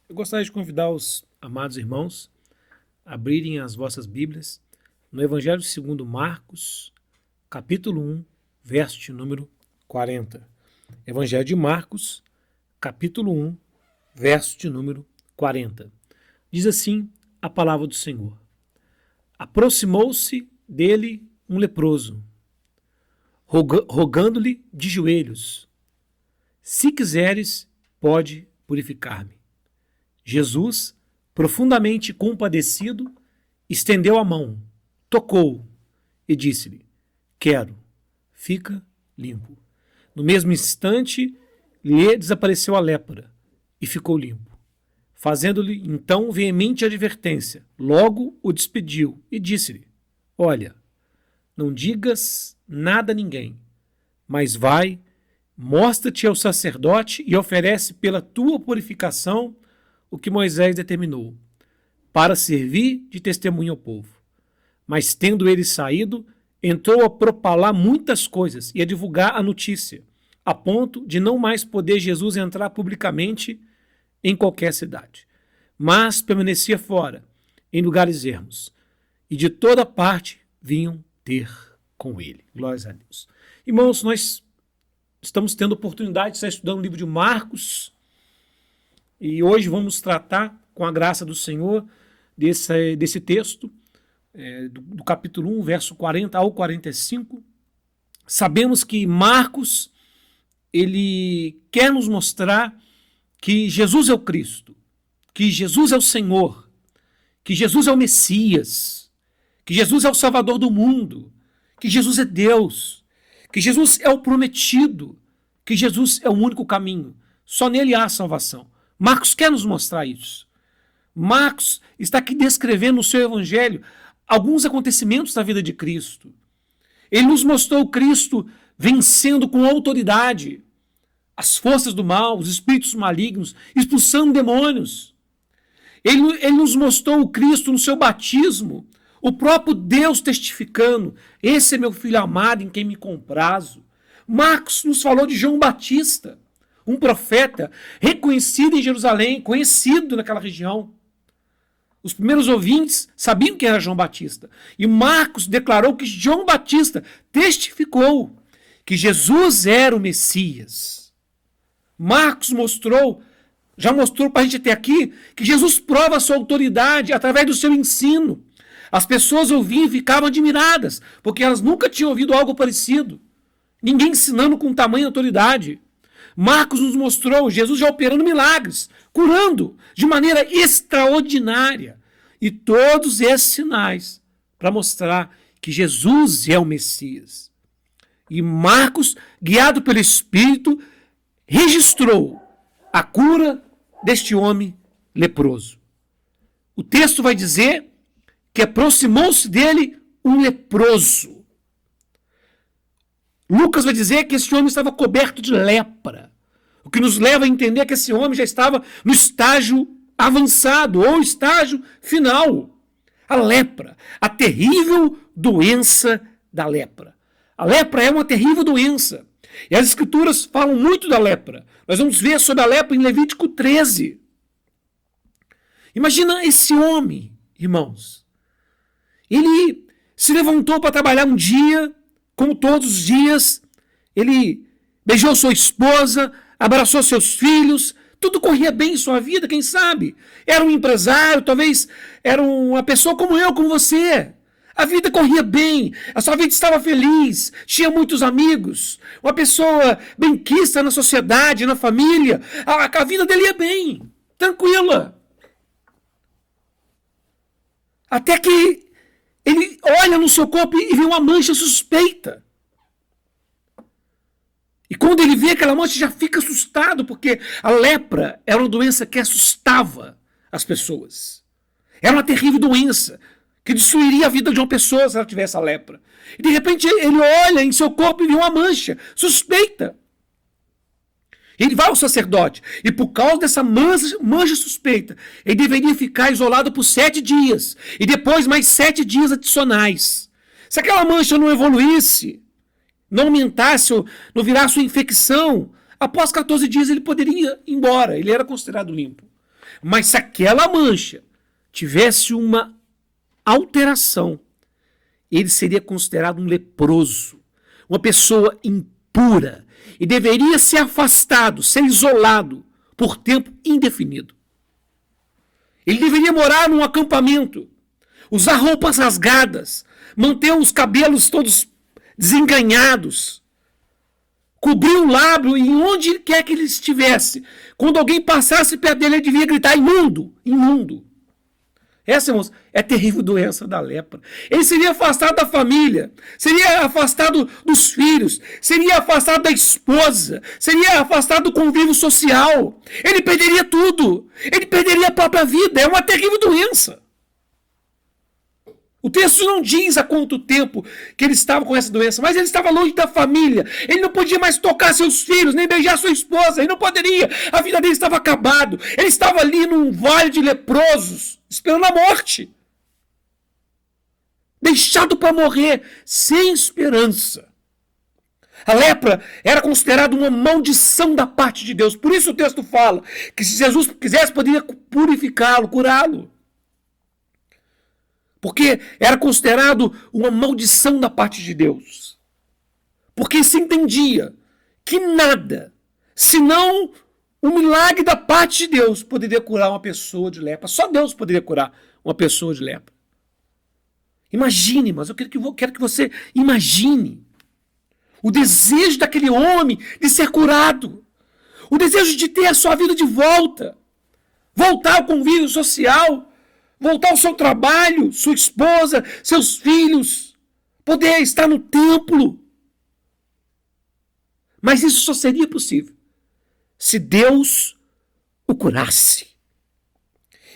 Eu gostaria de convidar os amados irmãos a abrirem as vossas Bíblias no Evangelho segundo Marcos, capítulo 1, verso de número 40. Evangelho de Marcos, capítulo 1, verso de número 40. Diz assim a palavra do Senhor. Aproximou-se dele um leproso, rogando-lhe de joelhos: se quiseres, pode purificar-me. Jesus, profundamente compadecido, estendeu a mão, tocou-o e disse-lhe: quero, fica limpo. No mesmo instante, lhe desapareceu a lepra e ficou limpo. Fazendo-lhe então veemente advertência, logo o despediu e disse-lhe: olha, não digas nada a ninguém, mas vai, mostra-te ao sacerdote e oferece pela tua purificação o que Moisés determinou, para servir de testemunho ao povo. Mas tendo ele saído, entrou a propalar muitas coisas e a divulgar a notícia, a ponto de não mais poder Jesus entrar publicamente em qualquer cidade, mas permanecia fora, em lugares ermos, e de toda parte vinham ter com ele. Glórias a Deus. Irmãos, nós estamos tendo a oportunidade de estar estudando o livro de Marcos, e hoje vamos tratar, com a graça do Senhor, desse texto, do capítulo 1, verso 40 ao 45. Sabemos que Marcos, ele quer nos mostrar que Jesus é o Cristo, que Jesus é o Senhor, que Jesus é o Messias, que Jesus é o Salvador do mundo, que Jesus é Deus, que Jesus é o prometido, que Jesus é o único caminho. Só nele há salvação. Marcos quer nos mostrar isso. Marcos está aqui descrevendo no seu evangelho alguns acontecimentos da vida de Cristo. Ele nos mostrou o Cristo vencendo com autoridade as forças do mal, os espíritos malignos, expulsando demônios. Ele nos mostrou o Cristo no seu batismo, o próprio Deus testificando: esse é meu filho amado em quem me comprazo. Marcos nos falou de João Batista, um profeta reconhecido em Jerusalém, conhecido naquela região. Os primeiros ouvintes sabiam quem era João Batista. E Marcos declarou que João Batista testificou que Jesus era o Messias. Marcos já mostrou para a gente até aqui, que Jesus prova a sua autoridade através do seu ensino. As pessoas ouviam e ficavam admiradas, porque elas nunca tinham ouvido algo parecido. Ninguém ensinando com tamanha autoridade. Marcos nos mostrou Jesus já operando milagres, curando de maneira extraordinária. E todos esses sinais para mostrar que Jesus é o Messias. E Marcos, guiado pelo Espírito, registrou a cura deste homem leproso. O texto vai dizer que aproximou-se dele um leproso. Lucas vai dizer que esse homem estava coberto de lepra, o que nos leva a entender que esse homem já estava no estágio avançado ou estágio final. A lepra, a terrível doença da lepra. A lepra é uma terrível doença. E as escrituras falam muito da lepra. Nós vamos ver sobre a lepra em Levítico 13. Imagina esse homem, irmãos. Ele se levantou para trabalhar um dia, como todos os dias. Ele beijou sua esposa, abraçou seus filhos, tudo corria bem em sua vida, quem sabe? Era um empresário, talvez era uma pessoa como eu, como você. A vida corria bem, a sua vida estava feliz, tinha muitos amigos, uma pessoa benquista na sociedade, na família. A vida dele ia bem, tranquila. Até que ele olha no seu corpo e vê uma mancha suspeita. E quando ele vê aquela mancha, já fica assustado, porque a lepra era uma doença que assustava as pessoas. Era uma terrível doença que destruiria a vida de uma pessoa se ela tivesse a lepra. E de repente ele olha em seu corpo e vê uma mancha suspeita. Ele vai ao sacerdote, e por causa dessa mancha suspeita, ele deveria ficar isolado por 7 dias, e depois mais 7 dias adicionais. Se aquela mancha não evoluísse, não aumentasse, não virasse uma infecção, após 14 dias ele poderia ir embora, ele era considerado limpo. Mas se aquela mancha tivesse uma alteração, ele seria considerado um leproso, uma pessoa impura, e deveria ser afastado, ser isolado por tempo indefinido. Ele deveria morar num acampamento, usar roupas rasgadas, manter os cabelos todos desenganhados, cobrir o lábio e onde quer que ele estivesse. Quando alguém passasse perto dele, ele devia gritar: imundo, imundo. Essa, irmãos, é a terrível doença da lepra. Ele seria afastado da família, seria afastado dos filhos, seria afastado da esposa, seria afastado do convívio social. Ele perderia tudo. Ele perderia a própria vida. É uma terrível doença. O texto não diz há quanto tempo que ele estava com essa doença, mas ele estava longe da família. Ele não podia mais tocar seus filhos, nem beijar sua esposa. Ele não poderia. A vida dele estava acabada. Ele estava ali num vale de leprosos, esperando a morte. Deixado para morrer, sem esperança. A lepra era considerada uma maldição da parte de Deus. Por isso o texto fala que se Jesus quisesse, poderia purificá-lo, curá-lo. Porque era considerado uma maldição da parte de Deus. Porque se entendia que nada, senão um milagre da parte de Deus, poderia curar uma pessoa de lepra. Só Deus poderia curar uma pessoa de lepra. Imagine, mas eu quero que você imagine o desejo daquele homem de ser curado. O desejo de ter a sua vida de volta. Voltar ao convívio social. Voltar ao seu trabalho, sua esposa, seus filhos, poder estar no templo. Mas isso só seria possível se Deus o curasse.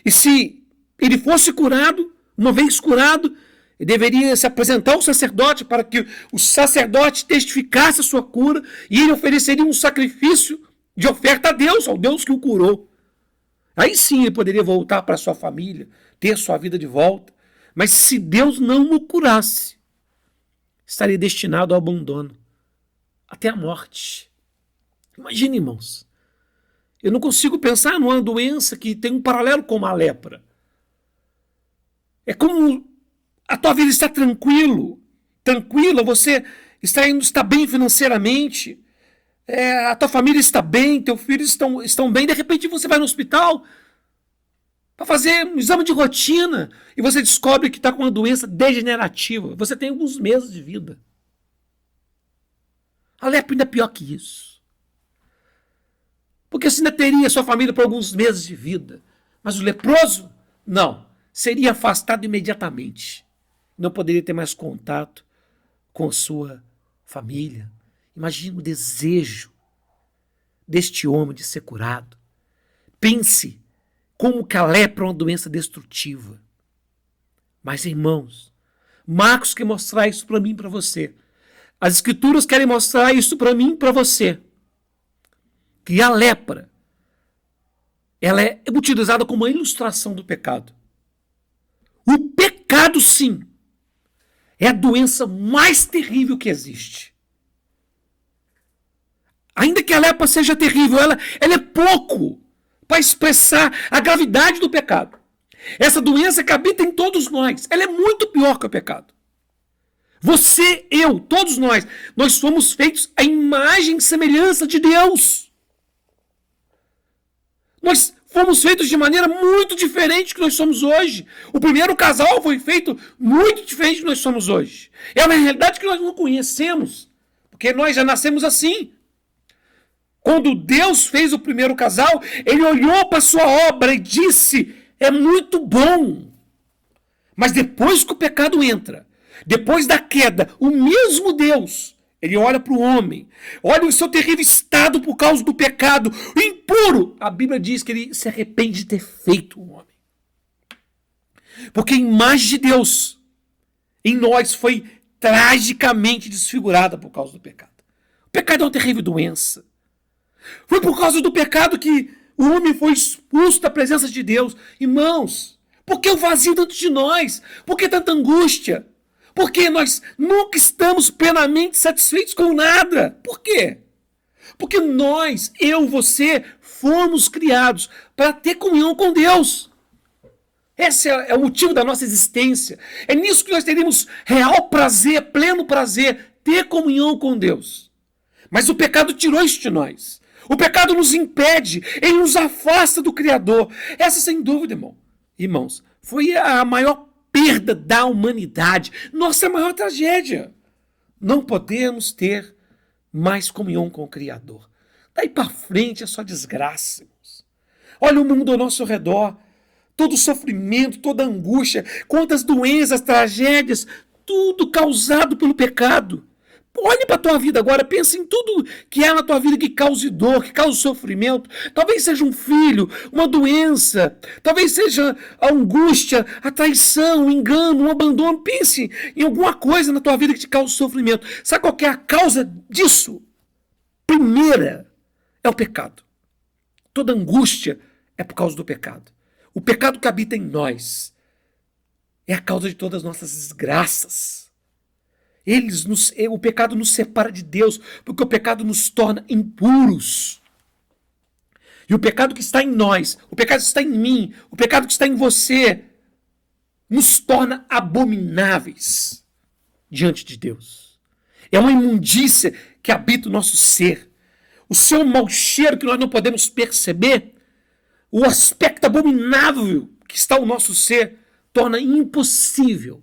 E se ele fosse curado, uma vez curado, ele deveria se apresentar ao sacerdote para que o sacerdote testificasse a sua cura e ele ofereceria um sacrifício de oferta a Deus, ao Deus que o curou. Aí sim ele poderia voltar para sua família, ter sua vida de volta. Mas se Deus não o curasse, estaria destinado ao abandono, até a morte. Imagine, irmãos. Eu não consigo pensar numa doença que tem um paralelo com a lepra. É como a tua vida está tranquila, você está bem financeiramente, a tua família está bem, teus filhos estão bem, de repente você vai no hospital para fazer um exame de rotina e você descobre que está com uma doença degenerativa. Você tem alguns meses de vida. A lepra ainda é pior que isso. Porque você ainda teria sua família por alguns meses de vida. Mas o leproso, não. Seria afastado imediatamente. Não poderia ter mais contato com sua família. Imagine o desejo deste homem de ser curado. Pense como que a lepra é uma doença destrutiva. Mas, irmãos, Marcos quer mostrar isso para mim e para você. As Escrituras querem mostrar isso para mim e para você. Que a lepra, ela é utilizada como uma ilustração do pecado. O pecado, sim, é a doença mais terrível que existe. Ainda que a lepra seja terrível, ela é pouco para expressar a gravidade do pecado. Essa doença que habita em todos nós, ela é muito pior que o pecado. Você, eu, todos nós somos feitos à imagem e semelhança de Deus. Nós fomos feitos de maneira muito diferente do que nós somos hoje. O primeiro casal foi feito muito diferente do que nós somos hoje. É uma realidade que nós não conhecemos, porque nós já nascemos assim. Quando Deus fez o primeiro casal, ele olhou para a sua obra e disse: é muito bom. Mas depois que o pecado entra, depois da queda, o mesmo Deus, ele olha para o homem, olha o seu terrível estado por causa do pecado, o impuro. A Bíblia diz que ele se arrepende de ter feito o homem. Porque a imagem de Deus em nós foi tragicamente desfigurada por causa do pecado. O pecado é uma terrível doença. Foi por causa do pecado que o homem foi expulso da presença de Deus. Irmãos, por que o vazio dentro de nós? Por que tanta angústia? Porque nós nunca estamos plenamente satisfeitos com nada. Por quê? Porque nós, eu, você, fomos criados para ter comunhão com Deus. Esse é o motivo da nossa existência. É nisso que nós teremos real prazer, pleno prazer, ter comunhão com Deus. Mas o pecado tirou isso de nós. O pecado nos impede, ele nos afasta do Criador. Essa, sem dúvida, irmãos, foi a maior perda da humanidade. Nossa maior tragédia. Não podemos ter mais comunhão com o Criador. Daí para frente é só desgraça, irmãos. Olha o mundo ao nosso redor. Todo sofrimento, toda angústia, quantas doenças, tragédias, tudo causado pelo pecado. Olhe para a tua vida agora, pense em tudo que há na tua vida que cause dor, que cause sofrimento. Talvez seja um filho, uma doença, talvez seja a angústia, a traição, o engano, o abandono. Pense em alguma coisa na tua vida que te cause sofrimento. Sabe qual que é a causa disso? Primeira é o pecado. Toda angústia é por causa do pecado. O pecado que habita em nós é a causa de todas as nossas desgraças. O pecado nos separa de Deus, porque o pecado nos torna impuros. E o pecado que está em nós, o pecado que está em mim, o pecado que está em você, nos torna abomináveis diante de Deus. É uma imundícia que habita o nosso ser. O seu mau cheiro que nós não podemos perceber, o aspecto abominável que está o nosso ser, torna impossível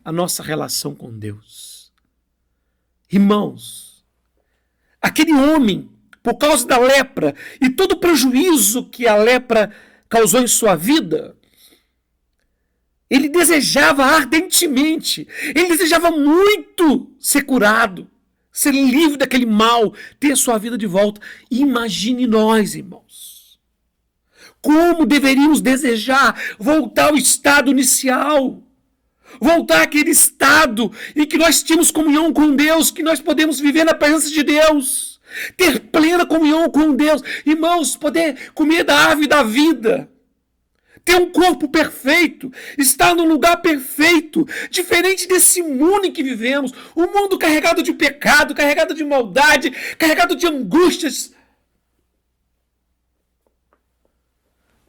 a nossa relação com Deus. Irmãos, aquele homem, por causa da lepra e todo o prejuízo que a lepra causou em sua vida, ele desejava ardentemente, ele desejava muito ser curado, ser livre daquele mal, ter sua vida de volta. Imagine nós, irmãos, como deveríamos desejar voltar ao estado inicial. Voltar àquele estado em que nós tínhamos comunhão com Deus, que nós podemos viver na presença de Deus, ter plena comunhão com Deus, irmãos, poder comer da árvore da vida, ter um corpo perfeito, estar num lugar perfeito, diferente desse mundo em que vivemos, um mundo carregado de pecado, carregado de maldade, carregado de angústias.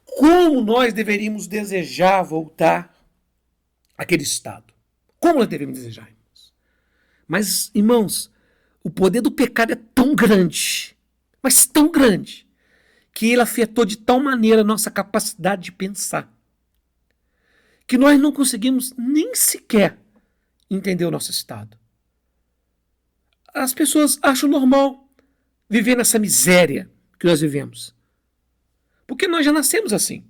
Como nós deveríamos desejar voltar aquele estado. Como nós devemos desejar, irmãos? Mas, irmãos, o poder do pecado é tão grande, mas tão grande, que ele afetou de tal maneira a nossa capacidade de pensar, que nós não conseguimos nem sequer entender o nosso estado. As pessoas acham normal viver nessa miséria que nós vivemos. Porque nós já nascemos assim.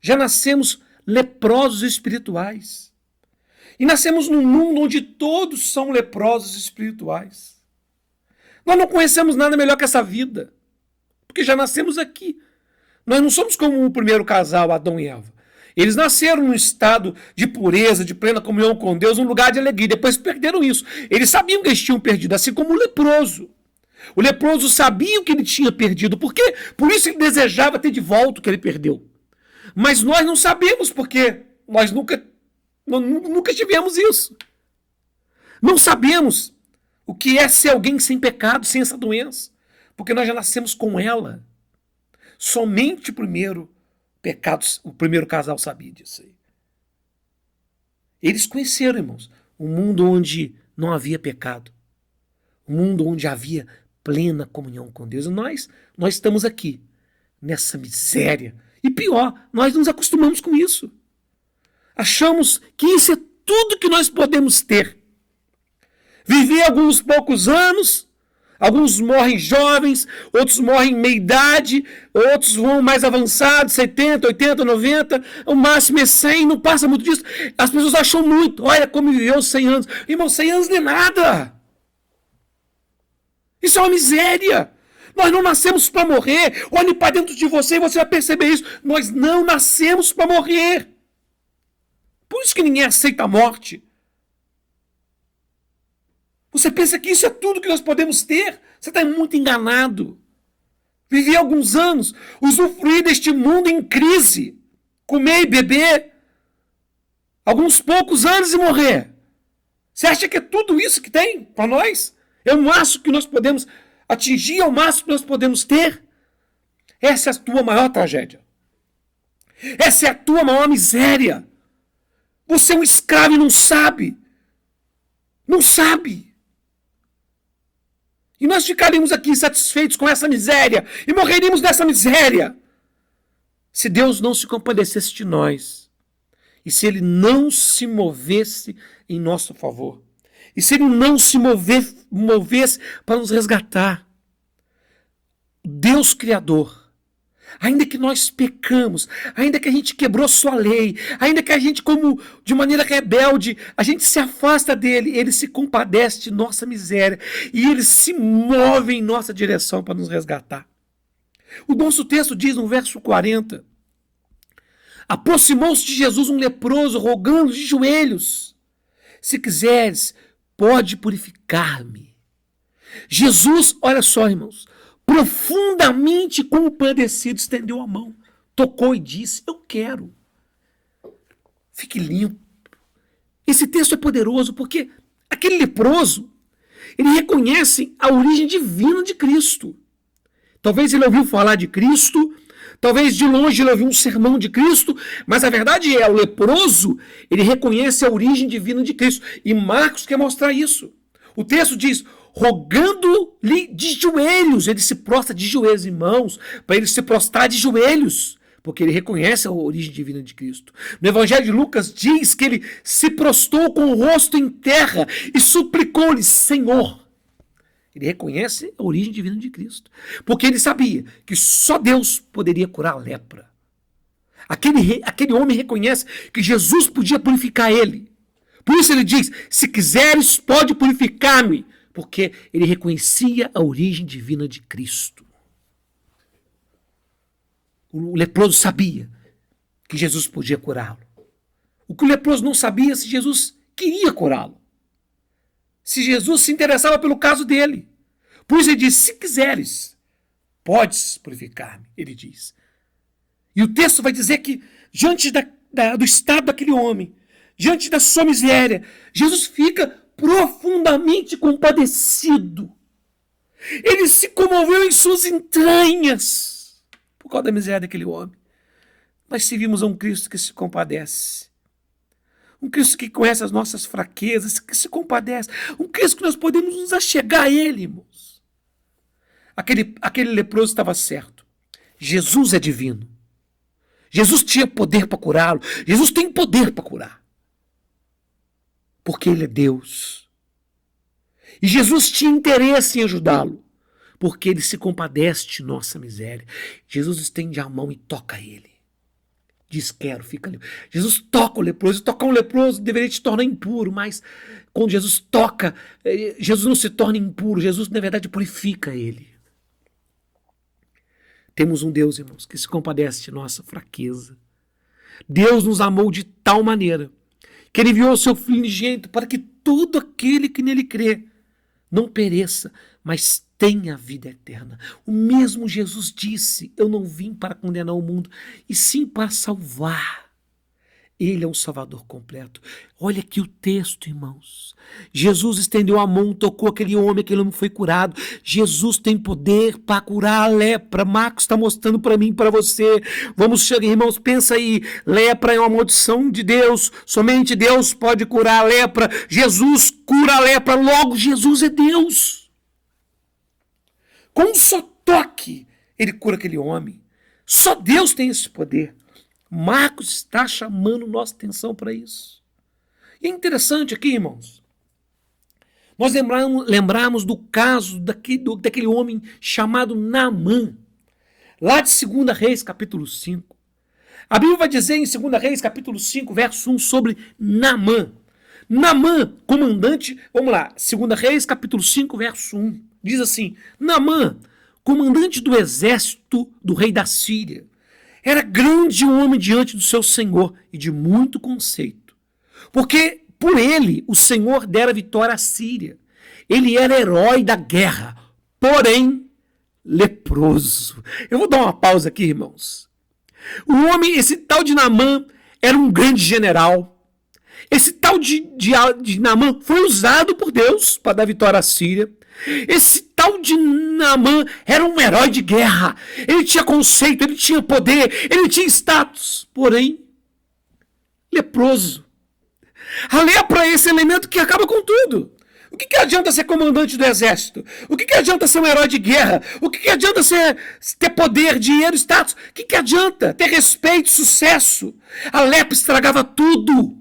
Já nascemos leprosos espirituais. E nascemos num mundo onde todos são leprosos espirituais. Nós não conhecemos nada melhor que essa vida, porque já nascemos aqui. Nós não somos como o primeiro casal, Adão e Eva. Eles nasceram num estado de pureza, de plena comunhão com Deus, num lugar de alegria. Depois perderam isso. Eles sabiam que eles tinham perdido, assim como o leproso. O leproso sabia o que ele tinha perdido. Por quê? Por isso ele desejava ter de volta o que ele perdeu. Mas nós não sabemos, porque nós nunca tivemos isso. Não sabemos o que é ser alguém sem pecado, sem essa doença, porque nós já nascemos com ela. Somente o primeiro casal sabia disso aí. Eles conheceram, irmãos, um mundo onde não havia pecado, um mundo onde havia plena comunhão com Deus. E nós estamos aqui, nessa miséria. E pior, nós nos acostumamos com isso. Achamos que isso é tudo que nós podemos ter. Viver alguns poucos anos, alguns morrem jovens, outros morrem em meia idade, outros vão mais avançados, 70, 80, 90, o máximo é 100, não passa muito disso. As pessoas acham muito, olha como viveu 100 anos. Irmão, 100 anos não é nada. Isso é uma miséria. Nós não nascemos para morrer. Olhe para dentro de você e você vai perceber isso. Nós não nascemos para morrer. Por isso que ninguém aceita a morte. Você pensa que isso é tudo que nós podemos ter? Você está muito enganado. Viver alguns anos, usufruir deste mundo em crise, comer e beber, alguns poucos anos e morrer. Você acha que é tudo isso que tem para nós? É o máximo que nós podemos atingir, é o máximo que nós podemos ter? Essa é a tua maior tragédia. Essa é a tua maior miséria. Você é um escravo e não sabe. Não sabe. E nós ficaríamos aqui insatisfeitos com essa miséria e morreríamos nessa miséria se Deus não se compadecesse de nós e se Ele não se movesse em nosso favor e se Ele não se movesse para nos resgatar. Deus Criador, ainda que nós pecamos, ainda que a gente quebrou sua lei, ainda que a gente, como de maneira rebelde, a gente se afasta dele, ele se compadece de nossa miséria e ele se move em nossa direção para nos resgatar. O nosso texto diz no verso 40, aproximou-se de Jesus um leproso, rogando de joelhos, se quiseres, pode purificar-me. Jesus, olha só, irmãos, profundamente compadecido, estendeu a mão, tocou e disse, eu quero. Fique limpo. Esse texto é poderoso porque aquele leproso, ele reconhece a origem divina de Cristo. Talvez ele ouviu falar de Cristo, talvez de longe ele ouviu um sermão de Cristo, mas a verdade é, o leproso, ele reconhece a origem divina de Cristo. E Marcos quer mostrar isso. O texto diz, rogando-lhe de joelhos, ele se prostra de joelhos, irmãos, para ele se prostrar de joelhos, porque ele reconhece a origem divina de Cristo. No Evangelho de Lucas diz que ele se prostrou com o rosto em terra e suplicou-lhe, Senhor. Ele reconhece a origem divina de Cristo, porque ele sabia que só Deus poderia curar a lepra. Aquele homem reconhece que Jesus podia purificar ele. Por isso ele diz, se quiseres, pode purificar-me, porque ele reconhecia a origem divina de Cristo. O leproso sabia que Jesus podia curá-lo. O que o leproso não sabia se Jesus queria curá-lo. Se Jesus se interessava pelo caso dele. Por isso ele diz, se quiseres, podes purificar-me, ele diz. E o texto vai dizer que, diante do estado daquele homem, diante da sua miséria, Jesus fica profundamente compadecido. Ele se comoveu em suas entranhas por causa da miséria daquele homem. Nós servimos a um Cristo que se compadece. Um Cristo que conhece as nossas fraquezas, que se compadece. Um Cristo que nós podemos nos achegar a Ele, irmãos. Aquele leproso estava certo. Jesus é divino. Jesus tinha poder para curá-lo. Jesus tem poder para curar. Porque Ele é Deus. E Jesus tinha interesse em ajudá-lo. Porque Ele se compadece de nossa miséria. Jesus estende a mão e toca Ele. Diz, quero, fica livre. Jesus toca o leproso. Tocar um leproso deveria te tornar impuro, mas quando Jesus toca, Jesus não se torna impuro. Jesus, na verdade, purifica ele. Temos um Deus, irmãos, que se compadece de nossa fraqueza. Deus nos amou de tal maneira que Ele enviou o seu Filho unigênito para que todo aquele que nele crê não pereça, mas tenha a vida eterna. O mesmo Jesus disse, eu não vim para condenar o mundo, e sim para salvar. Ele é um Salvador completo. Olha aqui o texto, irmãos. Jesus estendeu a mão, tocou aquele homem foi curado. Jesus tem poder para curar a lepra. Marcos está mostrando para mim e para você. Vamos chegar, irmãos, pensa aí. Lepra é uma maldição de Deus. Somente Deus pode curar a lepra. Jesus cura a lepra. Logo, Jesus é Deus. Com um só toque, Ele cura aquele homem. Só Deus tem esse poder. Marcos está chamando nossa atenção para isso. E é interessante aqui, irmãos, nós lembramos do caso daquele homem chamado Naamã, lá de 2 Reis, capítulo 5. A Bíblia vai dizer em 2 Reis, capítulo 5, verso 1, sobre Naamã. Naamã, comandante, vamos lá, 2 Reis, capítulo 5, verso 1, diz assim, Naamã, comandante do exército do rei da Síria, era grande homem diante do seu senhor e de muito conceito, porque por ele o Senhor dera vitória à Síria. Ele era herói da guerra, porém leproso. Eu vou dar uma pausa aqui, irmãos. O homem, esse tal de Naamã, era um grande general. Esse tal de Naamã foi usado por Deus para dar vitória à Síria. Esse tal de Naamã era um herói de guerra. Ele tinha conceito, ele tinha poder, ele tinha status. Porém, leproso. A lepra é esse elemento que acaba com tudo. O que adianta ser comandante do exército? O que adianta ser um herói de guerra? O que adianta ter poder, dinheiro, status? O que adianta ter respeito, sucesso? A lepra estragava tudo.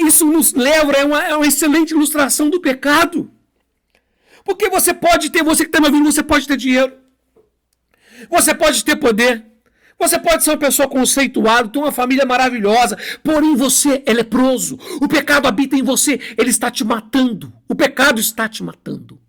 Isso nos leva, é uma excelente ilustração do pecado. Porque você que está me ouvindo, você pode ter dinheiro. Você pode ter poder. Você pode ser uma pessoa conceituada, ter uma família maravilhosa, porém você é leproso. O pecado habita em você, ele está te matando. O pecado está te matando.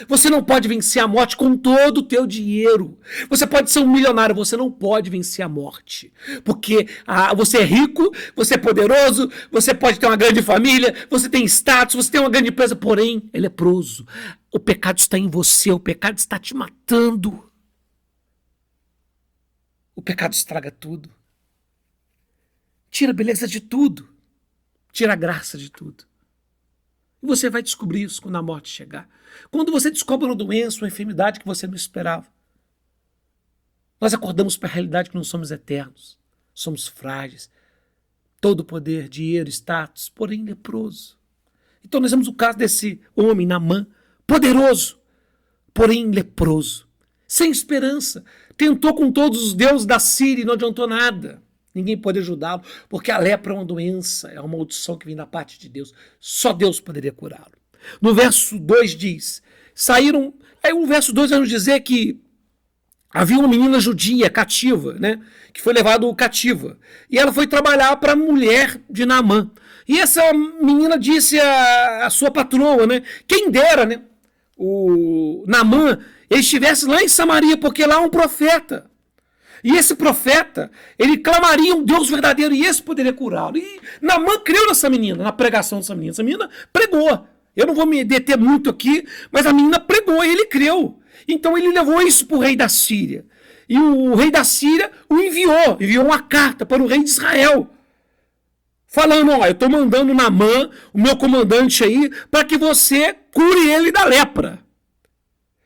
Você não pode vencer a morte com todo o teu dinheiro. Você pode ser um milionário, você não pode vencer a morte. Porque você é rico, você é poderoso, você pode ter uma grande família, você tem status, você tem uma grande empresa, porém é leproso. O pecado está em você, o pecado está te matando. O pecado estraga tudo. Tira a beleza de tudo. Tira a graça de tudo. E você vai descobrir isso quando a morte chegar. Quando você descobre uma doença, uma enfermidade que você não esperava. Nós acordamos para a realidade que não somos eternos. Somos frágeis. Todo poder, dinheiro, status, porém leproso. Então nós vemos o caso desse homem, Naamã, poderoso, porém leproso. Sem esperança. Tentou com todos os deuses da Síria e não adiantou nada. Ninguém pode ajudá-lo, porque a lepra é uma doença, é uma maldição que vem da parte de Deus. Só Deus poderia curá-lo. No verso 2 diz, saíram... Aí o verso 2 vai nos dizer que havia uma menina judia, cativa, né? Que foi levada cativa. E ela foi trabalhar para a mulher de Naamã. E essa menina disse à sua patroa, né? Quem dera, né? O Naamã, ele estivesse lá em Samaria, porque lá há um profeta. E esse profeta, ele clamaria um Deus verdadeiro e esse poderia curá-lo. E Naamã creu nessa menina, na pregação dessa menina. Essa menina pregou. Eu não vou me deter muito aqui, mas a menina pregou e ele creu. Então ele levou isso para o rei da Síria. E o rei da Síria o enviou uma carta para o rei de Israel. Falando, ó, eu estou mandando Naamã, o meu comandante aí, para que você cure ele da lepra.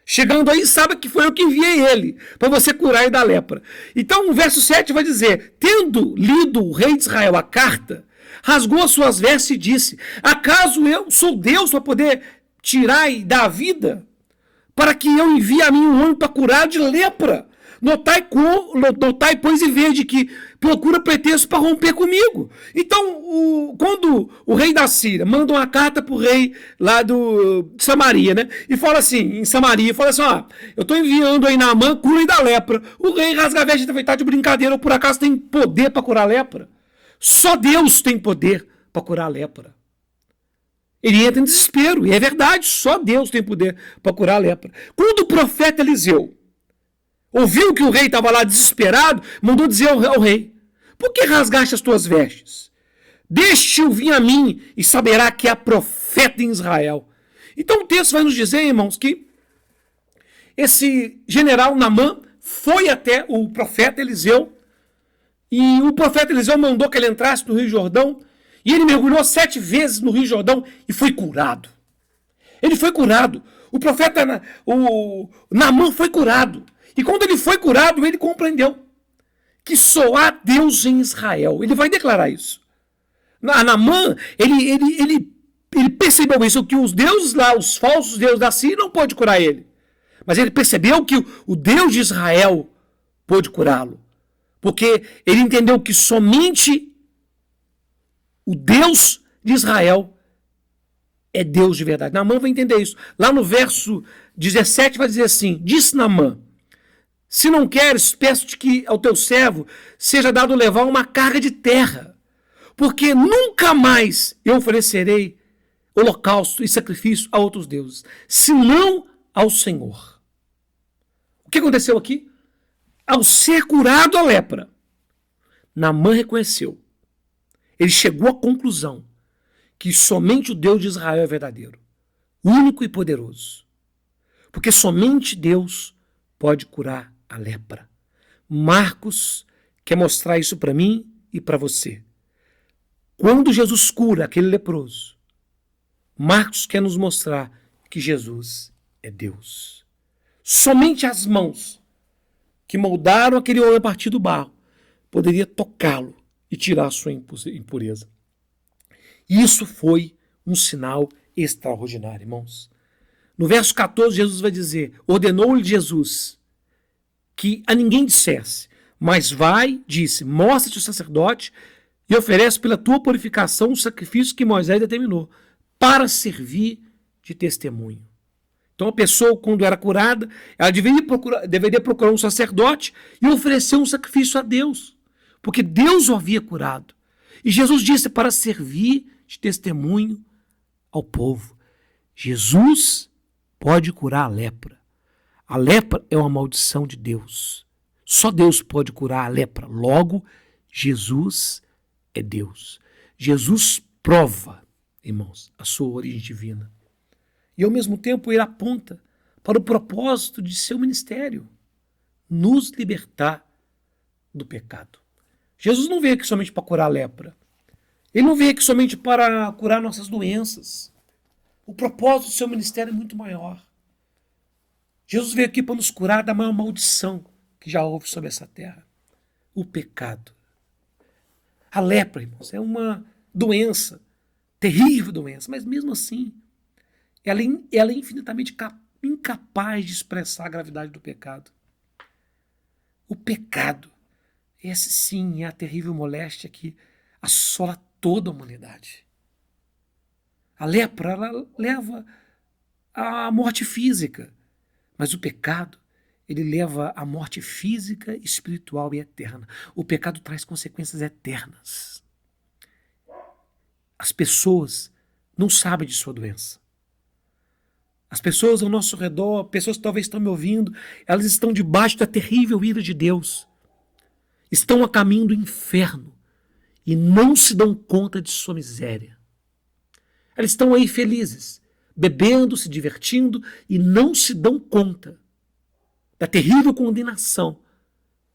Chegando aí, sabe que foi eu que enviei ele, para você curar ele da lepra. Então o verso 7 vai dizer, tendo lido o rei de Israel a carta, rasgou as suas vestes e disse, acaso eu sou Deus para poder tirar e dar a vida? Para que eu envie a mim um homem para curar de lepra? Notai, pois, e vede que procura pretexto para romper comigo. Então, quando o rei da Síria manda uma carta para o rei lá de Samaria, né? E fala assim, em Samaria, fala assim, ó, eu estou enviando aí Naamã, cura da lepra. O rei rasga a veste e tá de brincadeira, ou por acaso tem poder para curar a lepra? Só Deus tem poder para curar a lepra. Ele entra em desespero, e é verdade, só Deus tem poder para curar a lepra. Quando o profeta Eliseu ouviu que o rei estava lá desesperado, mandou dizer ao rei, por que rasgaste as tuas vestes? Deixe-o vir a mim e saberá que há profeta em Israel. Então o texto vai nos dizer, irmãos, que esse general Naamã foi até o profeta Eliseu e o profeta Eliseu mandou que ele entrasse no Rio Jordão e ele mergulhou 7 vezes no Rio Jordão e foi curado. Ele foi curado. O profeta, o Naamã foi curado. E quando ele foi curado, ele compreendeu que só há Deus em Israel. Ele vai declarar isso. Naamã, ele percebeu isso, que os deuses lá, os falsos deuses da Síria não podem curar ele. Mas ele percebeu que o Deus de Israel pôde curá-lo. Porque ele entendeu que somente o Deus de Israel é Deus de verdade. Naamã vai entender isso. Lá no verso 17 vai dizer assim, disse Naamã, se não queres, peço-te que ao teu servo seja dado levar uma carga de terra, porque nunca mais eu oferecerei holocausto e sacrifício a outros deuses, senão ao Senhor. O que aconteceu aqui? Ao ser curado a lepra, Naamã reconheceu. Ele chegou à conclusão que somente o Deus de Israel é verdadeiro, único e poderoso. Porque somente Deus pode curar a lepra. Marcos quer mostrar isso para mim e para você. Quando Jesus cura aquele leproso, Marcos quer nos mostrar que Jesus é Deus. Somente as mãos que moldaram aquele homem a partir do barro poderia tocá-lo e tirar a sua impureza. Isso foi um sinal extraordinário, irmãos. No verso 14, Jesus vai dizer: ordenou-lhe Jesus que a ninguém dissesse, mas vai, disse, mostra-te o sacerdote e oferece pela tua purificação o sacrifício que Moisés determinou, para servir de testemunho. Então a pessoa, quando era curada, ela deveria procurar um sacerdote e oferecer um sacrifício a Deus, porque Deus o havia curado. E Jesus disse para servir de testemunho ao povo. Jesus pode curar a lepra. A lepra é uma maldição de Deus. Só Deus pode curar a lepra. Logo, Jesus é Deus. Jesus prova, irmãos, a sua origem divina. E ao mesmo tempo ele aponta para o propósito de seu ministério: nos libertar do pecado. Jesus não veio aqui somente para curar a lepra. Ele não veio aqui somente para curar nossas doenças. O propósito do seu ministério é muito maior. Jesus veio aqui para nos curar da maior maldição que já houve sobre essa terra: o pecado. A lepra, irmãos, é uma doença, terrível doença, mas mesmo assim, ela é infinitamente incapaz de expressar a gravidade do pecado. O pecado, esse sim é a terrível moléstia que assola toda a humanidade. A lepra, ela leva à morte física, mas o pecado, ele leva à morte física, espiritual e eterna. O pecado traz consequências eternas. As pessoas não sabem de sua doença. As pessoas ao nosso redor, pessoas que talvez estão me ouvindo, elas estão debaixo da terrível ira de Deus. Estão a caminho do inferno e não se dão conta de sua miséria. Elas estão aí felizes, bebendo, se divertindo e não se dão conta da terrível condenação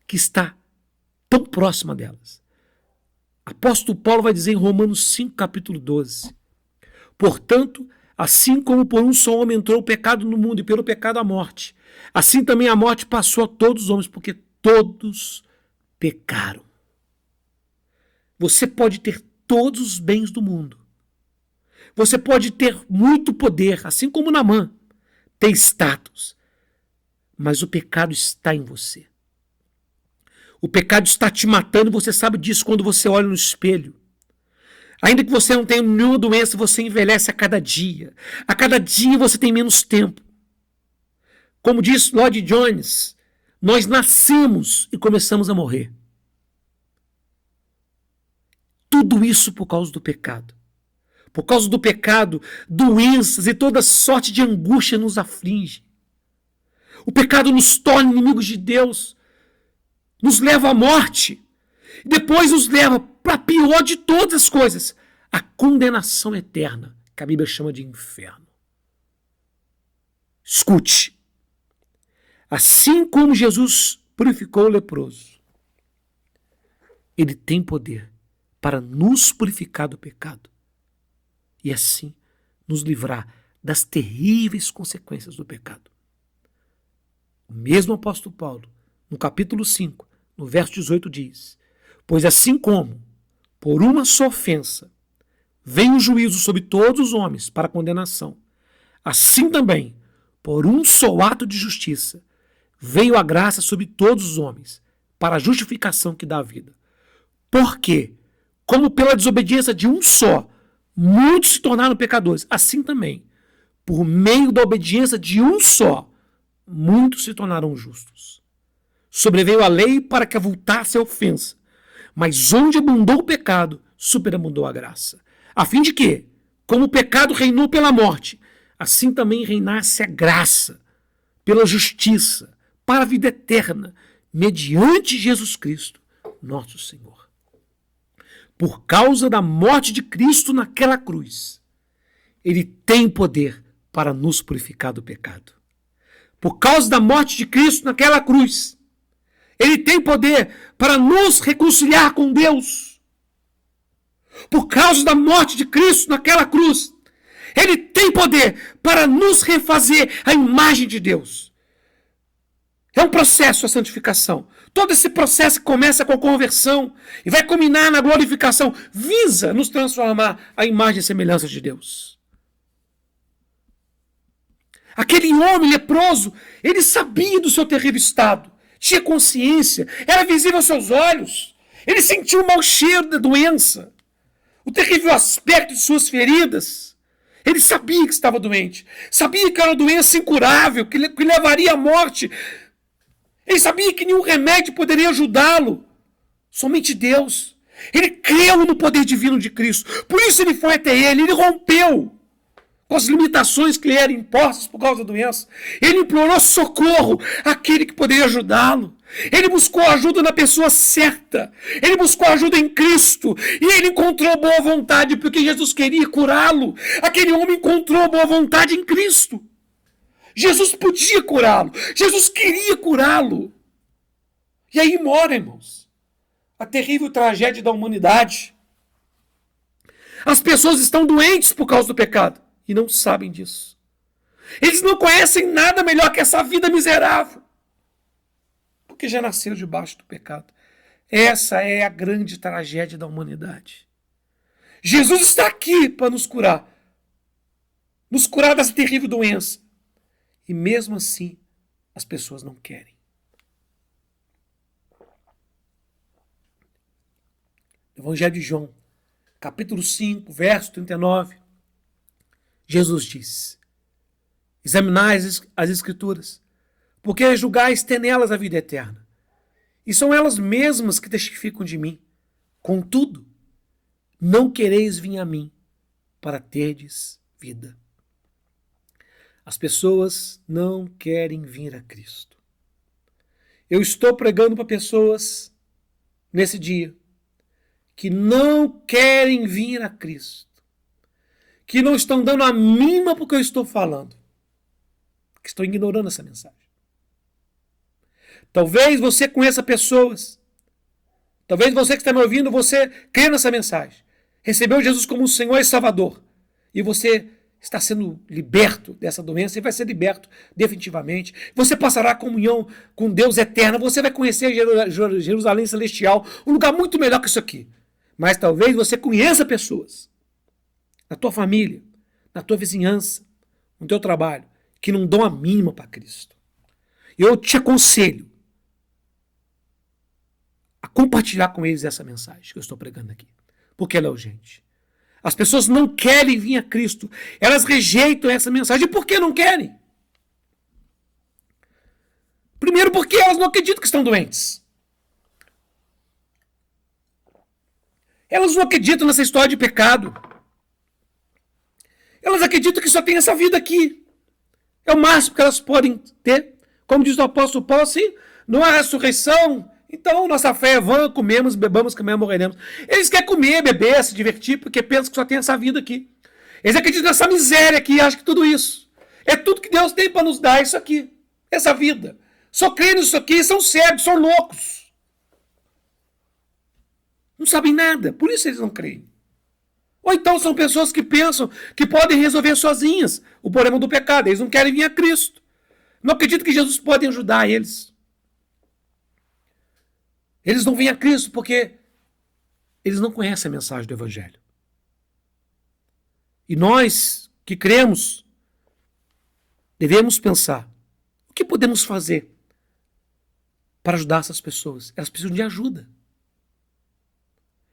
que está tão próxima delas. Apóstolo Paulo vai dizer em Romanos 5, capítulo 12: portanto, assim como por um só homem entrou o pecado no mundo e pelo pecado a morte, assim também a morte passou a todos os homens, porque todos pecaram. Você pode ter todos os bens do mundo. Você pode ter muito poder, assim como Naamã, ter status. Mas o pecado está em você. O pecado está te matando e você sabe disso quando você olha no espelho. Ainda que você não tenha nenhuma doença, você envelhece a cada dia. A cada dia você tem menos tempo. Como diz Lloyd Jones, nós nascemos e começamos a morrer. Tudo isso por causa do pecado. Por causa do pecado, doenças e toda sorte de angústia nos aflige. O pecado nos torna inimigos de Deus, nos leva à morte, e depois nos leva para a pior de todas as coisas, a condenação eterna, que a Bíblia chama de inferno. Escute, assim como Jesus purificou o leproso, ele tem poder para nos purificar do pecado e assim nos livrar das terríveis consequências do pecado. O mesmo apóstolo Paulo, no capítulo 5, no verso 18, diz: pois assim como, por uma só ofensa, vem o juízo sobre todos os homens para condenação, assim também, por um só ato de justiça, veio a graça sobre todos os homens, para a justificação que dá a vida. Porque, como pela desobediência de um só, muitos se tornaram pecadores, assim também, por meio da obediência de um só, muitos se tornaram justos. Sobreveio a lei para que avultasse a ofensa, mas onde abundou o pecado, superabundou a graça. A fim de que, como o pecado reinou pela morte, assim também reinasse a graça, pela justiça, para a vida eterna, mediante Jesus Cristo, nosso Senhor. Por causa da morte de Cristo naquela cruz, ele tem poder para nos purificar do pecado. Por causa da morte de Cristo naquela cruz, ele tem poder para nos reconciliar com Deus. Por causa da morte de Cristo naquela cruz, Ele tem poder para nos refazer à imagem de Deus. É um processo a santificação. Todo esse processo que começa com a conversão e vai culminar na glorificação, visa nos transformar à imagem e semelhança de Deus. Aquele homem leproso, ele sabia do seu terrível estado, tinha consciência, era visível aos seus olhos. Ele sentiu o mau cheiro da doença, o terrível aspecto de suas feridas. Ele sabia que estava doente, sabia que era uma doença incurável, que levaria à morte. Ele sabia que nenhum remédio poderia ajudá-lo, somente Deus. Ele creu no poder divino de Cristo, por isso ele foi até ele rompeu com as limitações que lhe eram impostas por causa da doença. Ele implorou socorro àquele que poderia ajudá-lo. Ele buscou ajuda na pessoa certa. Ele buscou ajuda em Cristo. E ele encontrou boa vontade porque Jesus queria curá-lo. Aquele homem encontrou boa vontade em Cristo. Jesus podia curá-lo. Jesus queria curá-lo. E aí mora, irmãos, a terrível tragédia da humanidade. As pessoas estão doentes por causa do pecado e não sabem disso. Eles não conhecem nada melhor que essa vida miserável, porque já nasceram debaixo do pecado. Essa é a grande tragédia da humanidade. Jesus está aqui para nos curar dessa terrível doença. E mesmo assim, as pessoas não querem. Evangelho de João, capítulo 5, verso 39. Jesus diz: examinai as Escrituras, porque julgais ter nelas a vida eterna. E são elas mesmas que testificam de mim. Contudo, não quereis vir a mim para terdes vida. As pessoas não querem vir a Cristo. Eu estou pregando para pessoas nesse dia que não querem vir a Cristo, que não estão dando a mínima porque eu estou falando, que estão ignorando essa mensagem. Talvez você conheça pessoas, talvez você que está me ouvindo, você crê nessa mensagem, recebeu Jesus como o Senhor e Salvador, e você está sendo liberto dessa doença e vai ser liberto definitivamente. Você passará a comunhão com Deus eterna, você vai conhecer Jerusalém Celestial, um lugar muito melhor que isso aqui. Mas talvez você conheça pessoas na tua família, na tua vizinhança, no teu trabalho, que não dão a mínima para Cristo. Eu te aconselho a compartilhar com eles essa mensagem que eu estou pregando aqui, porque ela é urgente. As pessoas não querem vir a Cristo, elas rejeitam essa mensagem. E por que não querem? Primeiro, porque elas não acreditam que estão doentes. Elas não acreditam nessa história de pecado. Elas acreditam que só tem essa vida aqui. É o máximo que elas podem ter. Como diz o apóstolo Paulo, assim, não há ressurreição, então nossa fé é vã, comemos, bebamos, que amanhã morreremos. Eles querem comer, beber, se divertir, porque pensam que só tem essa vida aqui. Eles acreditam nessa miséria aqui e acham que tudo isso é tudo que Deus tem para nos dar, isso aqui, essa vida. Só creem nisso aqui, são cegos, são loucos. Não sabem nada, por isso eles não creem. Ou então são pessoas que pensam que podem resolver sozinhas o problema do pecado. Eles não querem vir a Cristo. Não acreditam que Jesus pode ajudar eles. Eles não vêm a Cristo porque eles não conhecem a mensagem do Evangelho. E nós que cremos, devemos pensar, o que podemos fazer para ajudar essas pessoas? Elas precisam de ajuda.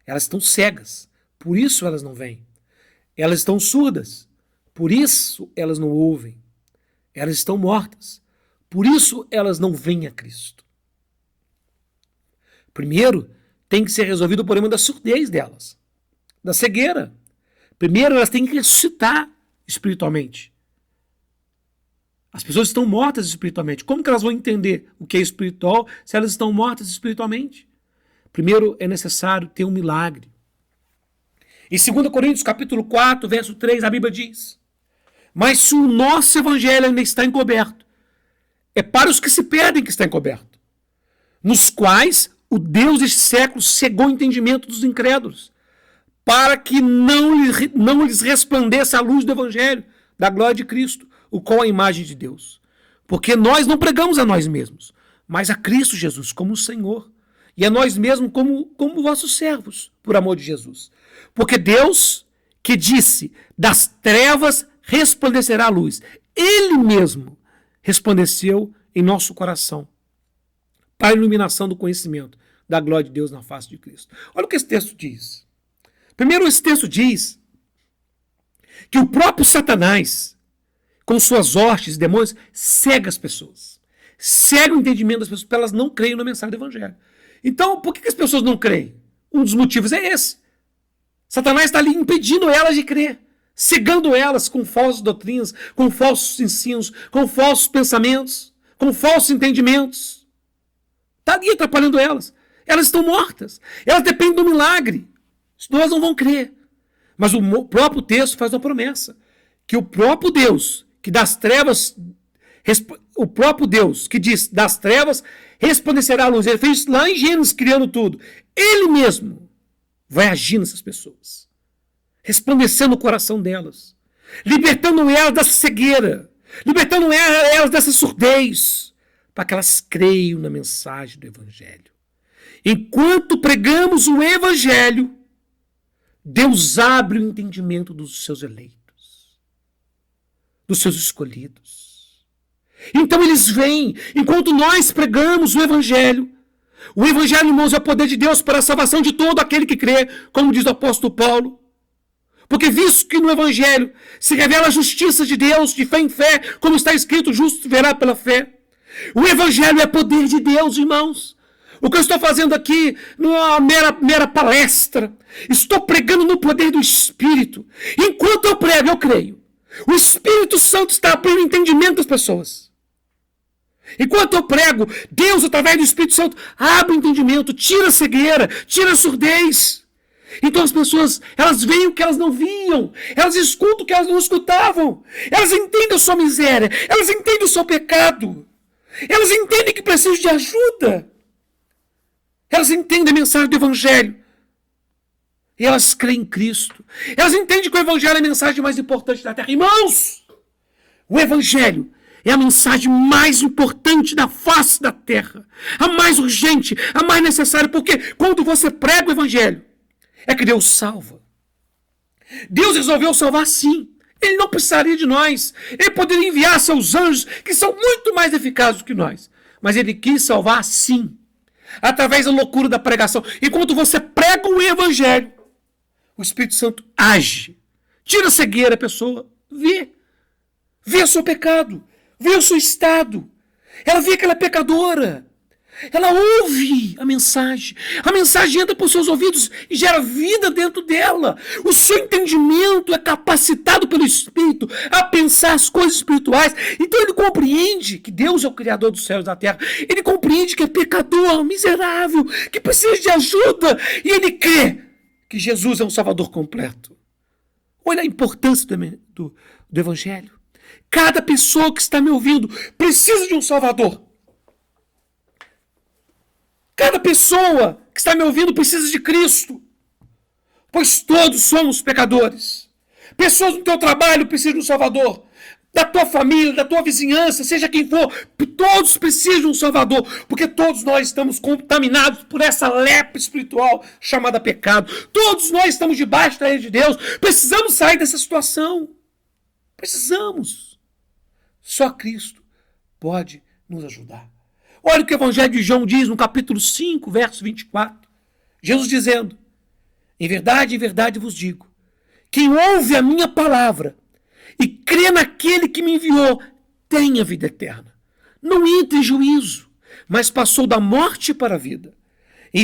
Elas estão cegas, por isso elas não vêm. Elas estão surdas, por isso elas não ouvem. Elas estão mortas, por isso elas não vêm a Cristo. Primeiro, tem que ser resolvido o problema da surdez delas, da cegueira. Primeiro, elas têm que ressuscitar espiritualmente. As pessoas estão mortas espiritualmente. Como que elas vão entender o que é espiritual se elas estão mortas espiritualmente? Primeiro, é necessário ter um milagre. Em 2 Coríntios, capítulo 4, verso 3, a Bíblia diz: mas se o nosso evangelho ainda está encoberto, é para os que se perdem que está encoberto, nos quais o Deus deste século cegou o entendimento dos incrédulos, para que não lhes resplandeça a luz do Evangelho, da glória de Cristo, o qual é a imagem de Deus. Porque nós não pregamos a nós mesmos, mas a Cristo Jesus como Senhor, e a nós mesmos como vossos servos, por amor de Jesus. Porque Deus, que disse, das trevas resplandecerá a luz, Ele mesmo resplandeceu em nosso coração, para a iluminação do conhecimento da glória de Deus na face de Cristo. Olha o que esse texto diz. Primeiro, esse texto diz que o próprio Satanás, com suas hostes e demônios, cega as pessoas. Cega o entendimento das pessoas para elas não creem na mensagem do Evangelho. Então, por que as pessoas não creem? Um dos motivos é esse. Satanás está ali impedindo elas de crer, cegando elas com falsas doutrinas, com falsos ensinos, com falsos pensamentos, com falsos entendimentos. Está ali atrapalhando elas. Elas estão mortas. Elas dependem do milagre. Senão elas não vão crer. Mas o próprio texto faz uma promessa. Que o próprio Deus, que das trevas, o próprio Deus, que diz, das trevas resplandecerá a luz. Ele fez lá em Gênesis, criando tudo. Ele mesmo vai agir nessas pessoas. Resplandecendo o coração delas. Libertando elas dessa cegueira. Libertando elas dessa surdez. Para que elas creiam na mensagem do Evangelho. Enquanto pregamos o Evangelho, Deus abre o entendimento dos seus eleitos, dos seus escolhidos. Então eles vêm, enquanto nós pregamos o Evangelho, irmãos, é o poder de Deus para a salvação de todo aquele que crê, como diz o apóstolo Paulo. Porque visto que no Evangelho se revela a justiça de Deus, de fé em fé, como está escrito, justo verá pela fé. O Evangelho é poder de Deus, irmãos. O que eu estou fazendo aqui não é uma mera palestra. Estou pregando no poder do Espírito. Enquanto eu prego, eu creio. O Espírito Santo está abrindo o entendimento das pessoas. Enquanto eu prego, Deus, através do Espírito Santo, abre o entendimento, tira a cegueira, tira a surdez. Então as pessoas, elas veem o que elas não viam. Elas escutam o que elas não escutavam. Elas entendem a sua miséria. Elas entendem o seu pecado. Elas entendem que precisam de ajuda. Elas entendem a mensagem do Evangelho. E elas creem em Cristo. Elas entendem que o Evangelho é a mensagem mais importante da terra. Irmãos, o Evangelho é a mensagem mais importante da face da terra. A mais urgente, a mais necessária. Porque quando você prega o Evangelho, é que Deus salva. Deus resolveu salvar sim. Ele não precisaria de nós. Ele poderia enviar seus anjos, que são muito mais eficazes do que nós. Mas ele quis salvar sim. Através da loucura da pregação. Enquanto você prega o Evangelho, o Espírito Santo age. Tira a cegueira, a pessoa vê. Vê o seu pecado. Vê o seu estado. Ela vê que ela é pecadora. Ela ouve a mensagem. A mensagem entra por seus ouvidos e gera vida dentro dela. O seu entendimento é capacitado pelo Espírito a pensar as coisas espirituais. Então ele compreende que Deus é o Criador dos céus e da terra. Ele compreende que é pecador, miserável, que precisa de ajuda. E ele crê que Jesus é um Salvador completo. Olha a importância do Evangelho. Cada pessoa que está me ouvindo precisa de um Salvador. Cada pessoa que está me ouvindo precisa de Cristo, pois todos somos pecadores. Pessoas no teu trabalho precisam de um Salvador, da tua família, da tua vizinhança, seja quem for, todos precisam de um Salvador, porque todos nós estamos contaminados por essa lepra espiritual chamada pecado. Todos nós estamos debaixo da lei de Deus, precisamos sair dessa situação. Precisamos. Só Cristo pode nos ajudar. Olha o que o Evangelho de João diz no capítulo 5, verso 24. Jesus dizendo: em verdade vos digo, quem ouve a minha palavra e crê naquele que me enviou, tem a vida eterna. Não entra em juízo, mas passou da morte para a vida. Em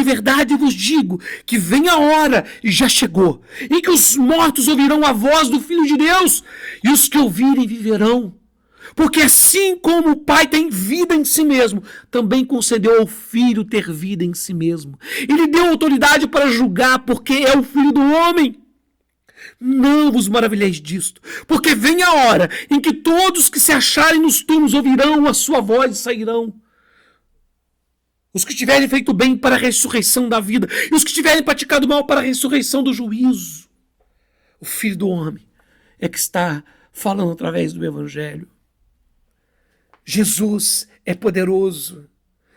verdade vos digo que vem a hora, e já chegou, em que os mortos ouvirão a voz do Filho de Deus, e os que ouvirem viverão. Porque assim como o Pai tem vida em si mesmo, também concedeu ao Filho ter vida em si mesmo. Ele deu autoridade para julgar, porque é o Filho do homem. Não vos maravilheis disto, porque vem a hora em que todos que se acharem nos túmulos ouvirão a sua voz e sairão. Os que tiverem feito bem para a ressurreição da vida, e os que tiverem praticado mal para a ressurreição do juízo. O Filho do Homem é que está falando através do Evangelho. Jesus é poderoso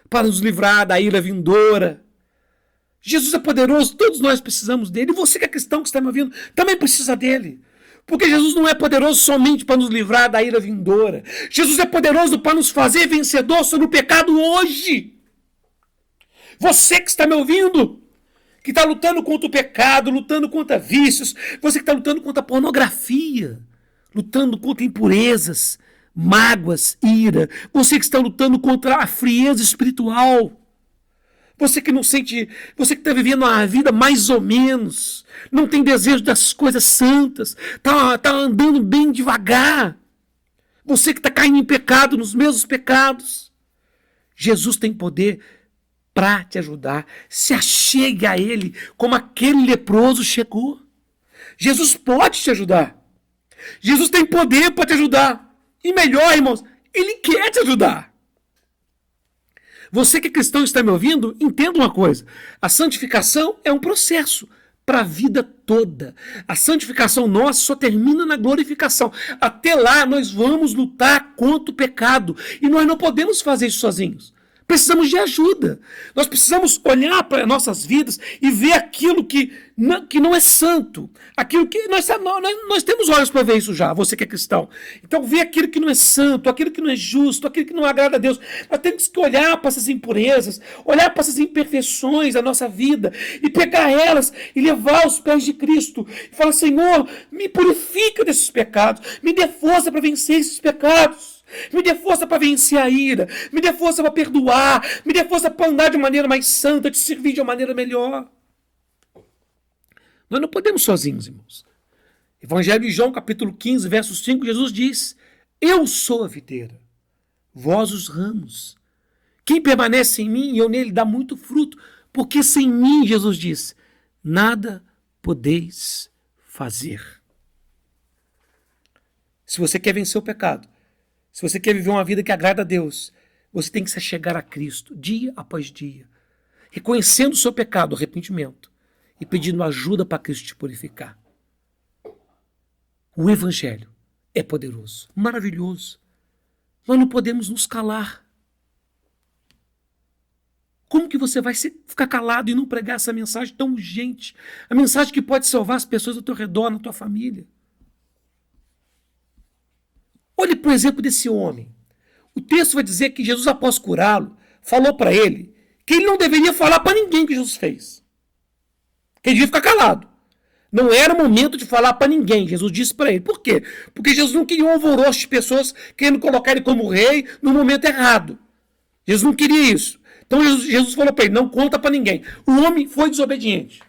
para nos livrar da ira vindoura. Jesus é poderoso, todos nós precisamos dele. E você que é cristão, que está me ouvindo, também precisa dele. Porque Jesus não é poderoso somente para nos livrar da ira vindoura. Jesus é poderoso para nos fazer vencedor sobre o pecado hoje. Você que está me ouvindo, que está lutando contra o pecado, lutando contra vícios, você que está lutando contra a pornografia, lutando contra impurezas, mágoas, ira, você que está lutando contra a frieza espiritual, você que não sente, você que está vivendo uma vida mais ou menos, não tem desejo das coisas santas, está andando bem devagar, você que está caindo em pecado, nos mesmos pecados, Jesus tem poder para te ajudar. Se achegue a Ele como aquele leproso chegou. Jesus pode te ajudar. Jesus tem poder para te ajudar. E melhor, irmãos, Ele quer te ajudar. Você que é cristão e está me ouvindo, entenda uma coisa. A santificação é um processo para a vida toda. A santificação nossa só termina na glorificação. Até lá nós vamos lutar contra o pecado. E nós não podemos fazer isso sozinhos. Precisamos de ajuda. Nós precisamos olhar para nossas vidas e ver aquilo que não é santo. Aquilo que nós temos olhos para ver isso já, você que é cristão. Então, ver aquilo que não é santo, aquilo que não é justo, aquilo que não agrada a Deus. Nós temos que olhar para essas impurezas, olhar para essas imperfeições da nossa vida e pegar elas e levar aos pés de Cristo. E falar, Senhor, me purifica desses pecados, me dê força para vencer esses pecados. Me dê força para vencer a ira, me dê força para perdoar, me dê força para andar de maneira mais santa, te servir de uma maneira melhor. Nós não podemos sozinhos, irmãos. Evangelho de João, capítulo 15, verso 5, Jesus diz: eu sou a videira, vós os ramos. Quem permanece em mim e eu nele dá muito fruto, porque sem mim, Jesus disse, nada podeis fazer. Se você quer vencer o pecado, se você quer viver uma vida que agrada a Deus, você tem que se achegar a Cristo, dia após dia, reconhecendo o seu pecado, arrependimento, e pedindo ajuda para Cristo te purificar. O Evangelho é poderoso, maravilhoso. Nós não podemos nos calar. Como que você vai ficar calado e não pregar essa mensagem tão urgente? A mensagem que pode salvar as pessoas ao teu redor, na tua família. Olhe para o exemplo desse homem. O texto vai dizer que Jesus, após curá-lo, falou para ele que ele não deveria falar para ninguém o que Jesus fez. Que ele devia ficar calado. Não era o momento de falar para ninguém, Jesus disse para ele. Por quê? Porque Jesus não queria um alvoroço de pessoas querendo colocar ele como rei no momento errado. Jesus não queria isso. Então Jesus falou para ele, não conta para ninguém. O homem foi desobediente.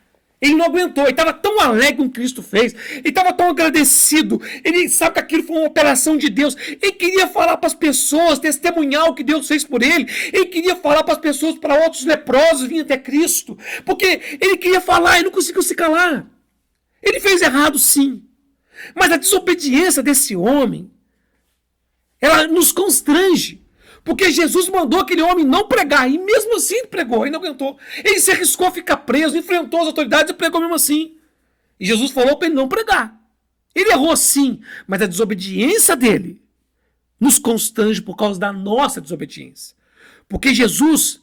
Ele não aguentou, ele estava tão alegre com o que Cristo fez, ele estava tão agradecido, ele sabe que aquilo foi uma operação de Deus, ele queria falar para as pessoas, testemunhar o que Deus fez por ele queria falar para as pessoas, para outros leprosos virem até Cristo, porque ele queria falar e não conseguiu se calar. Ele fez errado sim, mas a desobediência desse homem, ela nos constrange. Porque Jesus mandou aquele homem não pregar, e mesmo assim ele pregou, ele não aguentou. Ele se arriscou a ficar preso, enfrentou as autoridades e pregou mesmo assim. E Jesus falou para ele não pregar. Ele errou sim, mas a desobediência dele nos constrange por causa da nossa desobediência. Porque Jesus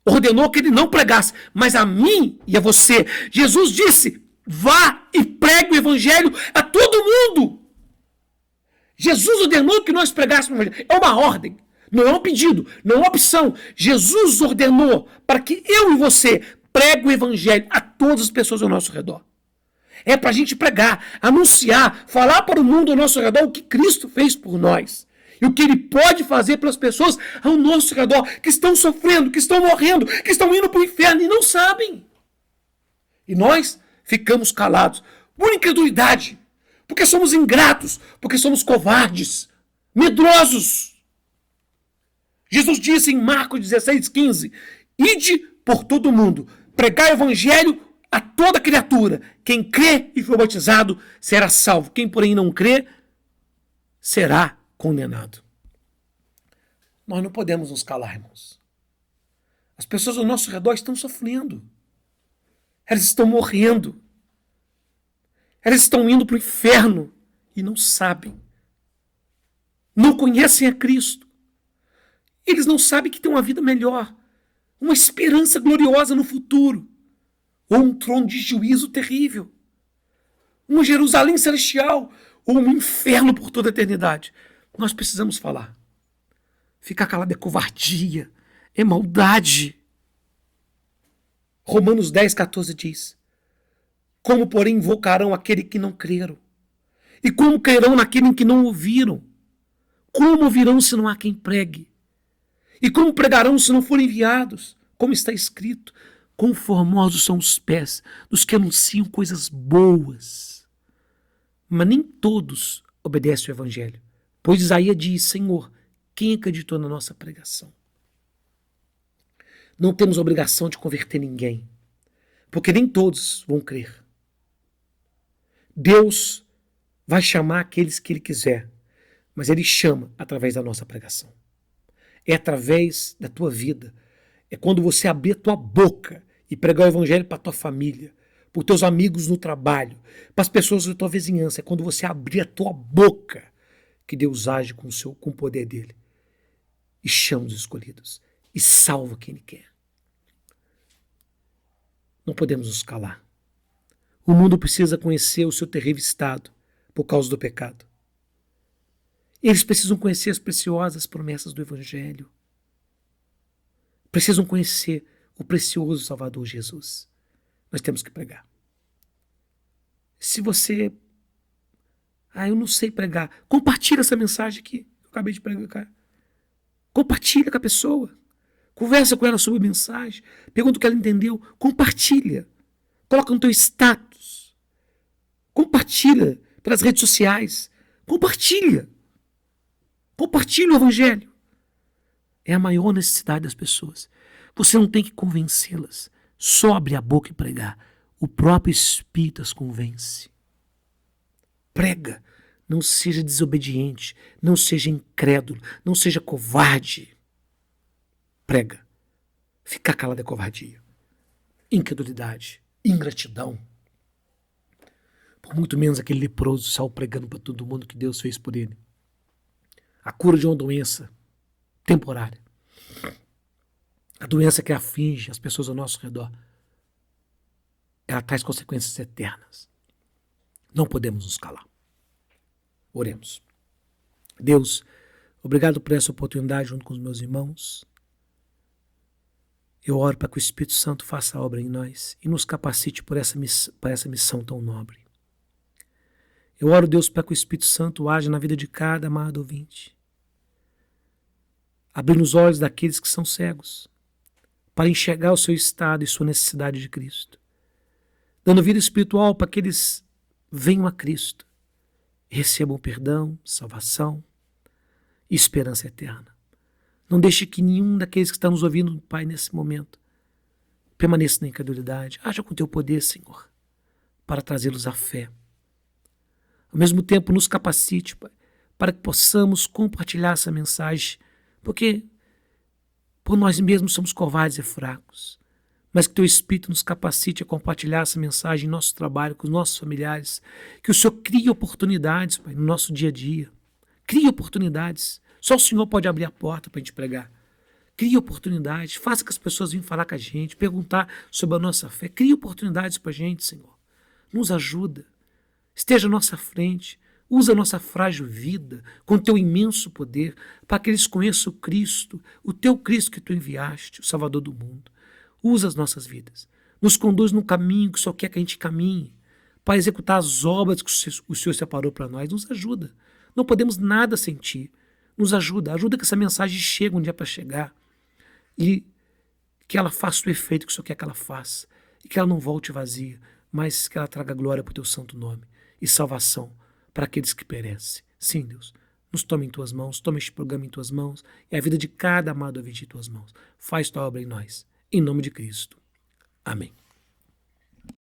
ordenou que ele não pregasse, mas a mim e a você, Jesus disse, vá e pregue o evangelho a todo mundo. Jesus ordenou que nós pregássemos o evangelho, é uma ordem. Não é um pedido, não é uma opção. Jesus ordenou para que eu e você pregue o evangelho a todas as pessoas ao nosso redor. É para a gente pregar, anunciar, falar para o mundo ao nosso redor o que Cristo fez por nós. E o que Ele pode fazer pelas pessoas ao nosso redor, que estão sofrendo, que estão morrendo, que estão indo para o inferno e não sabem. E nós ficamos calados por incredulidade, porque somos ingratos, porque somos covardes, medrosos. Jesus disse em Marcos 16,15, ide por todo mundo, pregai o evangelho a toda criatura. Quem crê e for batizado será salvo. Quem, porém, não crê, será condenado. Nós não podemos nos calar, irmãos. As pessoas ao nosso redor estão sofrendo. Elas estão morrendo. Elas estão indo para o inferno e não sabem. Não conhecem a Cristo. Eles não sabem que tem uma vida melhor, uma esperança gloriosa no futuro, ou um trono de juízo terrível, uma Jerusalém celestial, ou um inferno por toda a eternidade. Nós precisamos falar. Ficar calado é covardia, é maldade. Romanos 10,14 diz: como, porém, invocarão aquele que não creram? E como crerão naquele em que não ouviram? Como ouvirão se não há quem pregue? E como pregarão se não forem enviados? Como está escrito: quão formosos são os pés dos que anunciam coisas boas. Mas nem todos obedecem ao evangelho. Pois Isaías diz: Senhor, quem acreditou na nossa pregação? Não temos obrigação de converter ninguém, porque nem todos vão crer. Deus vai chamar aqueles que Ele quiser, mas Ele chama através da nossa pregação. É através da tua vida. É quando você abrir a tua boca e pregar o evangelho para a tua família, para os teus amigos no trabalho, para as pessoas da tua vizinhança. É quando você abrir a tua boca que Deus age com o poder dele e chama os escolhidos e salva quem Ele quer. Não podemos nos calar. O mundo precisa conhecer o seu terrível estado por causa do pecado. Eles precisam conhecer as preciosas promessas do Evangelho. Precisam conhecer o precioso Salvador Jesus. Nós temos que pregar. Se você... eu não sei pregar. Compartilha essa mensagem aqui que eu acabei de pregar. Compartilha com a pessoa. Conversa com ela sobre a mensagem. Pergunta o que ela entendeu. Compartilha. Coloca no teu status. Compartilha pelas redes sociais. Compartilha. Compartilha o evangelho. É a maior necessidade das pessoas. Você não tem que convencê-las. Só abrir a boca e pregar. O próprio Espírito as convence. Prega. Não seja desobediente. Não seja incrédulo. Não seja covarde. Prega. Ficar calado é covardia. Incredulidade. Ingratidão. Por muito menos aquele leproso saiu pregando para todo mundo que Deus fez por ele. A cura de uma doença temporária. A doença que aflige as pessoas ao nosso redor. Ela traz consequências eternas. Não podemos nos calar. Oremos. Deus, obrigado por essa oportunidade junto com os meus irmãos. Eu oro para que o Espírito Santo faça a obra em nós e nos capacite para essa missão tão nobre. Eu oro, Deus, para que o Espírito Santo age na vida de cada amado ouvinte. Abrindo os olhos daqueles que são cegos, para enxergar o seu estado e sua necessidade de Cristo. Dando vida espiritual para que eles venham a Cristo e recebam perdão, salvação e esperança eterna. Não deixe que nenhum daqueles que estão nos ouvindo, Pai, nesse momento, permaneça na incredulidade. Haja com teu poder, Senhor, para trazê-los à fé. Ao mesmo tempo, nos capacite, Pai, para que possamos compartilhar essa mensagem, porque por nós mesmos somos covardes e fracos, mas que teu Espírito nos capacite a compartilhar essa mensagem em nosso trabalho, com os nossos familiares, que o Senhor crie oportunidades, Pai, no nosso dia a dia. Crie oportunidades. Só o Senhor pode abrir a porta para a gente pregar. Crie oportunidades, faça que as pessoas venham falar com a gente, perguntar sobre a nossa fé. Crie oportunidades para a gente, Senhor. Nos ajuda. Esteja à nossa frente. Usa a nossa frágil vida com teu imenso poder para que eles conheçam o Cristo, o teu Cristo que tu enviaste, o Salvador do mundo. Usa as nossas vidas. Nos conduz num caminho que só quer que a gente caminhe para executar as obras que o Senhor separou para nós. Nos ajuda. Não podemos nada sem ti. Nos ajuda. Ajuda que essa mensagem chegue um dia para chegar e que ela faça o efeito que o Senhor quer que ela faça e que ela não volte vazia, mas que ela traga glória para o teu santo nome e salvação para aqueles que perecem. Sim, Deus, nos toma em tuas mãos, toma este programa em tuas mãos e a vida de cada amado ouvinte em tuas mãos. Faz tua obra em nós. Em nome de Cristo. Amém.